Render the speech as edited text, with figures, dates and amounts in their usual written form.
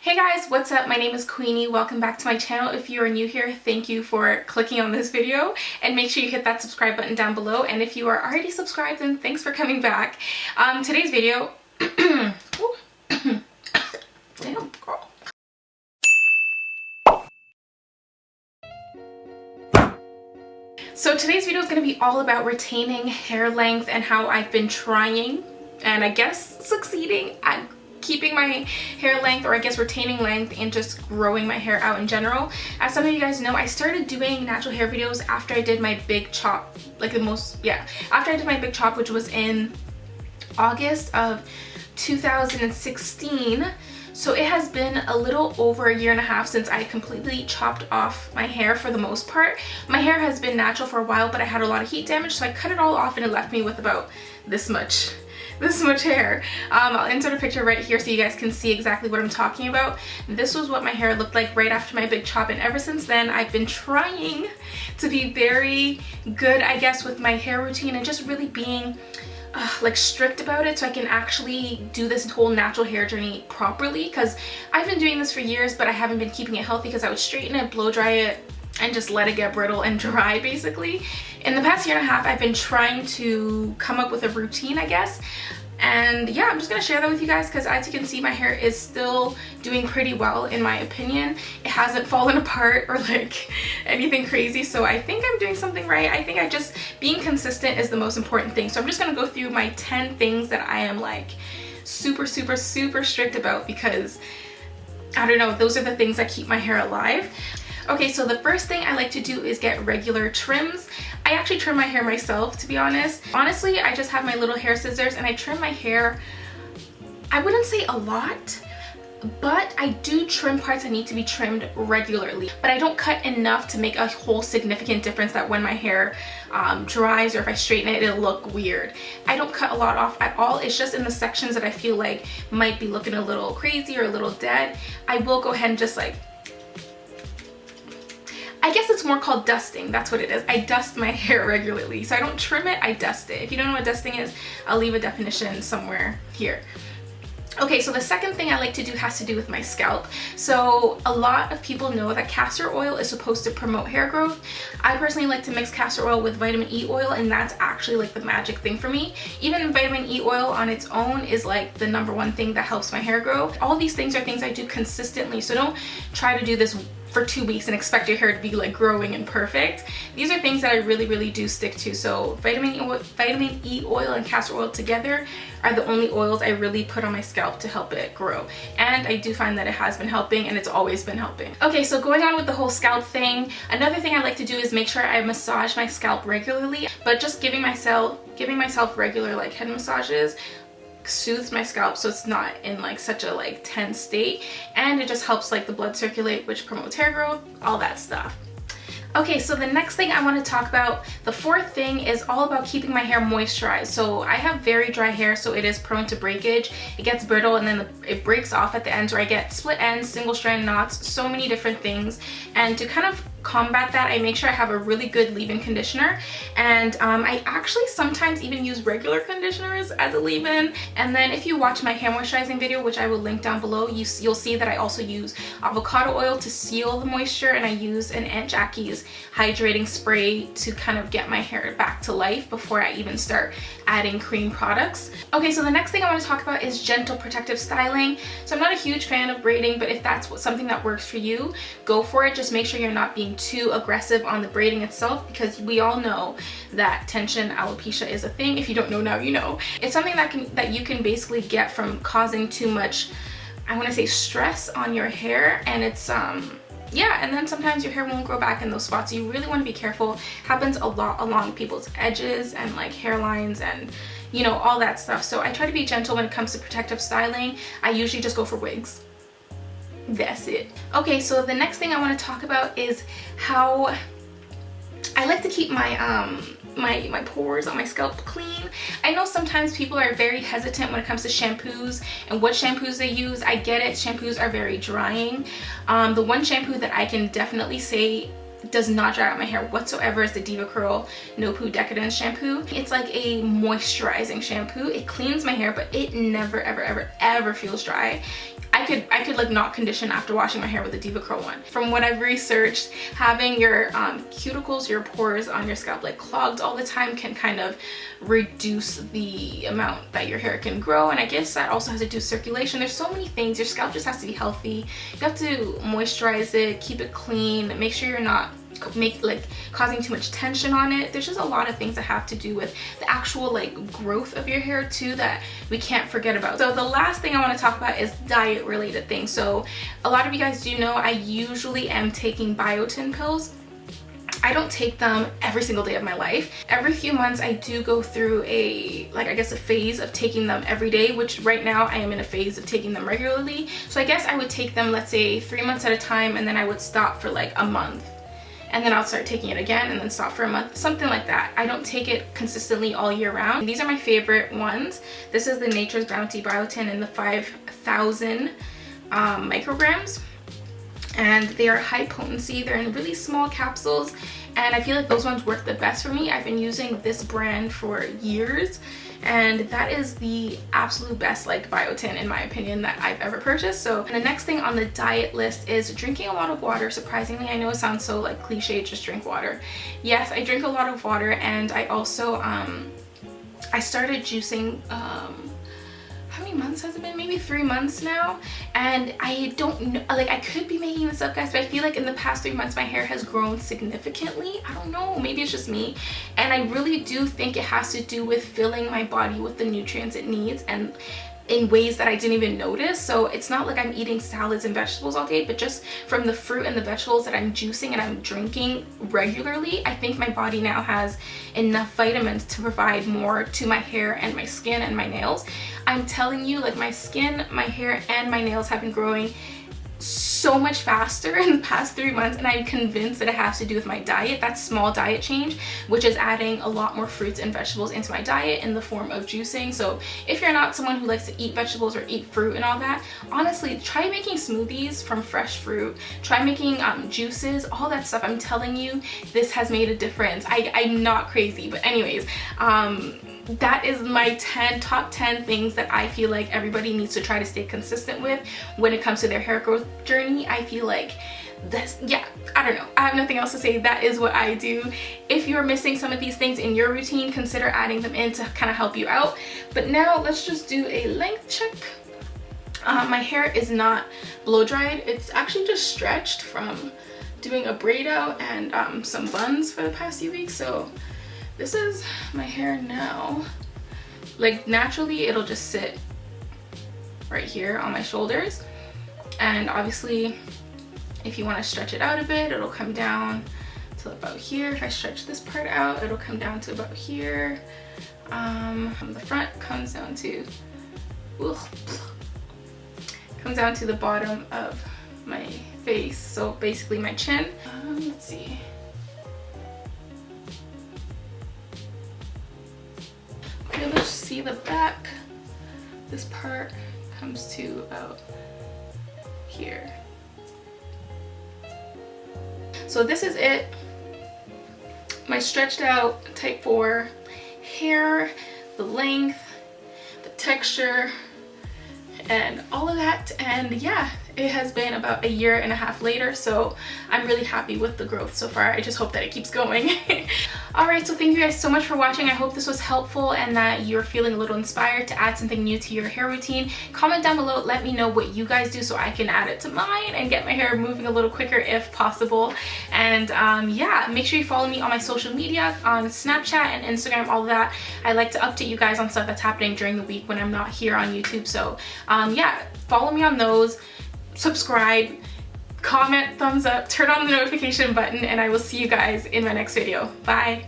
Hey guys, what's up? My name is Queenie. Welcome back to my channel. If you are new here, thank you for clicking on this video, and make sure you hit that subscribe button down below. And if you are already subscribed, then thanks for coming back. Today's video damn girl. So today's video is going to be all about retaining hair length and how I've been trying and I guess succeeding at keeping my hair length, or I guess retaining length, and just growing my hair out in general. As some of you guys know, I started doing natural hair videos after I did my big chop, after I did my big chop, which was in August of 2016. So it has been a little over a year and a half since I completely chopped off my hair for the most part. My hair has been natural for a while, but I had a lot of heat damage, so I cut it all off and it left me with about this much hair. I'll insert a picture right here so you guys can see exactly what I'm talking about. This was what my hair looked like right after my big chop, and ever since then I've been trying to be very good, I guess, with my hair routine and just really being like strict about it so I can actually do this whole natural hair journey properly, because I've been doing this for years but I haven't been keeping it healthy because I would straighten it, blow dry it, and just let it get brittle and dry basically. In the past year and a half I've been trying to come up with a routine, I guess, and yeah, I'm just gonna share that with you guys because as you can see, my hair is still doing pretty well in my opinion. It hasn't fallen apart or like anything crazy, so I think I'm doing something right. I think being consistent is the most important thing. So I'm just gonna go through my 10 things that I am like super strict about, because I don't know, those are the things that keep my hair alive. Okay, so the first thing I like to do is get regular trims. I actually trim my hair myself, to be honest. Honestly, I just have my little hair scissors and I trim my hair, I wouldn't say a lot, but I do trim parts that need to be trimmed regularly. But I don't cut enough to make a whole significant difference that when my hair dries or if I straighten it, it'll look weird. I don't cut a lot off at all. It's just in the sections that I feel like might be looking a little crazy or a little dead, I will go ahead and just like, I guess it's more called dusting. That's what it is. I dust my hair regularly. So I don't trim it, I dust it. If you don't know what dusting is, I'll leave a definition somewhere here. Okay, so the second thing I like to do has to do with my scalp. So a lot of people know that castor oil is supposed to promote hair growth. I personally like to mix castor oil with vitamin E oil, and that's actually like the magic thing for me. Even vitamin E oil on its own is like the #1 thing that helps my hair grow. All these things are things I do consistently, so don't try to do this for 2 weeks and expect your hair to be like growing and perfect. These are things that I really do stick to. So vitamin E oil and castor oil together are the only oils I really put on my scalp to help it grow, and I do find that it has been helping, and it's always been helping. Okay, so going on with the whole scalp thing, another thing I like to do is make sure I massage my scalp regularly, but just giving myself regular like head massages soothes my scalp so it's not in like such a like tense state, and it just helps like the blood circulate, which promotes hair growth, all that stuff. Okay, so the next thing I want to talk about, the fourth thing, is all about keeping my hair moisturized. So I have very dry hair, so it is prone to breakage. It gets brittle and then it breaks off at the ends, or I get split ends, single strand knots, so many different things. And to kind of combat that, I make sure I have a really good leave-in conditioner, and I actually sometimes even use regular conditioners as a leave-in. And then if you watch my hair moisturizing video, which I will link down below, you'll see that I also use avocado oil to seal the moisture, and I use an Aunt Jackie's hydrating spray to kind of get my hair back to life before I even start adding cream products. Okay, so the next thing I want to talk about is gentle protective styling. So I'm not a huge fan of braiding, but if that's something that works for you, go for it. Just make sure you're not being too aggressive on the braiding itself, because we all know that tension alopecia is a thing. If you don't know now, you know. It's something that you can basically get from causing too much, I want to say, stress on your hair, and it's yeah, and then sometimes your hair won't grow back in those spots. So you really want to be careful. It happens a lot along people's edges and like hairlines and, you know, all that stuff. So I try to be gentle when it comes to protective styling. I usually just go for wigs. That's it. Okay, so the next thing I want to talk about is how I like to keep my my pores on my scalp clean. I know sometimes people are very hesitant when it comes to shampoos and what shampoos they use. I get it, shampoos are very drying. The one shampoo that I can definitely say does not dry out my hair whatsoever is the Diva Curl No Poo Decadence shampoo. It's like a moisturizing shampoo. It cleans my hair, but it never ever ever ever feels dry. I could like not condition after washing my hair with the Diva Curl one. From what I've researched, having your cuticles, your pores on your scalp like clogged all the time can kind of reduce the amount that your hair can grow, and I guess that also has to do with circulation. There's so many things. Your scalp just has to be healthy. You have to moisturize it, keep it clean, make sure you're not causing too much tension on it. There's just a lot of things that have to do with the actual like growth of your hair too that we can't forget about. So the last thing I want to talk about is diet related things. So a lot of you guys do know I usually am taking biotin pills. I don't take them every single day of my life. Every few months I do go through a phase of taking them every day, which right now I am in a phase of taking them regularly. So I guess I would take them, let's say 3 months at a time, and then I would stop for like a month. And then I'll start taking it again and then stop for a month, something like that. I don't take it consistently all year round. These are my favorite ones. This is the Nature's Bounty Biotin in the 5,000 micrograms. And they are high potency. They're in really small capsules, and I feel like those ones work the best for me. I've been using this brand for years, and that is the absolute best like biotin in my opinion that I've ever purchased. So the next thing on the diet list is drinking a lot of water. Surprisingly, I know it sounds so like cliche, just drink water. Yes, I drink a lot of water, and I also I started juicing how many months has it been? Maybe 3 months now, and I don't know, like I could be making this up guys, but I feel like in the past 3 months my hair has grown significantly. I don't know, maybe it's just me, and I really do think it has to do with filling my body with the nutrients it needs, and in ways that I didn't even notice. So it's not like I'm eating salads and vegetables all day, but just from the fruit and the vegetables that I'm juicing and I'm drinking regularly, I think my body now has enough vitamins to provide more to my hair and my skin and my nails. I'm telling you, like my skin, my hair, and my nails have been growing so much faster in the past 3 months, and I'm convinced that it has to do with my diet. That small diet change, which is adding a lot more fruits and vegetables into my diet in the form of juicing. So if you're not someone who likes to eat vegetables or eat fruit and all that, honestly try making smoothies from fresh fruit, try making juices, all that stuff. I'm telling you, this has made a difference. I'm not crazy, but anyways, that is my top 10 things that I feel like everybody needs to try to stay consistent with when it comes to their hair growth journey. I feel like this, yeah, I don't know, I have nothing else to say. That is what I do. If you're missing some of these things in your routine, consider adding them in to kind of help you out. But now let's just do a length check. My hair is not blow dried. It's actually just stretched from doing a braid out and some buns for the past few weeks. So this is my hair now. Like naturally it'll just sit right here on my shoulders, and obviously if you want to stretch it out a bit, it'll come down to about here. If I stretch this part out, it'll come down to about here. From the front comes down to the bottom of my face, so basically my chin. Let's see. Okay, let's see the back. This part comes to about here. So this is it. My stretched out type 4 hair, the length, the texture, and all of that. And yeah, it has been about 1.5 years later, so I'm really happy with the growth so far. I just hope that it keeps going. Alright, so thank you guys so much for watching. I hope this was helpful and that you're feeling a little inspired to add something new to your hair routine. Comment down below, let me know what you guys do so I can add it to mine and get my hair moving a little quicker if possible. And yeah, make sure you follow me on my social media, on Snapchat and Instagram, all of that. I like to update you guys on stuff that's happening during the week when I'm not here on YouTube. So yeah, follow me on those, subscribe, comment, thumbs up, turn on the notification button, and I will see you guys in my next video. Bye.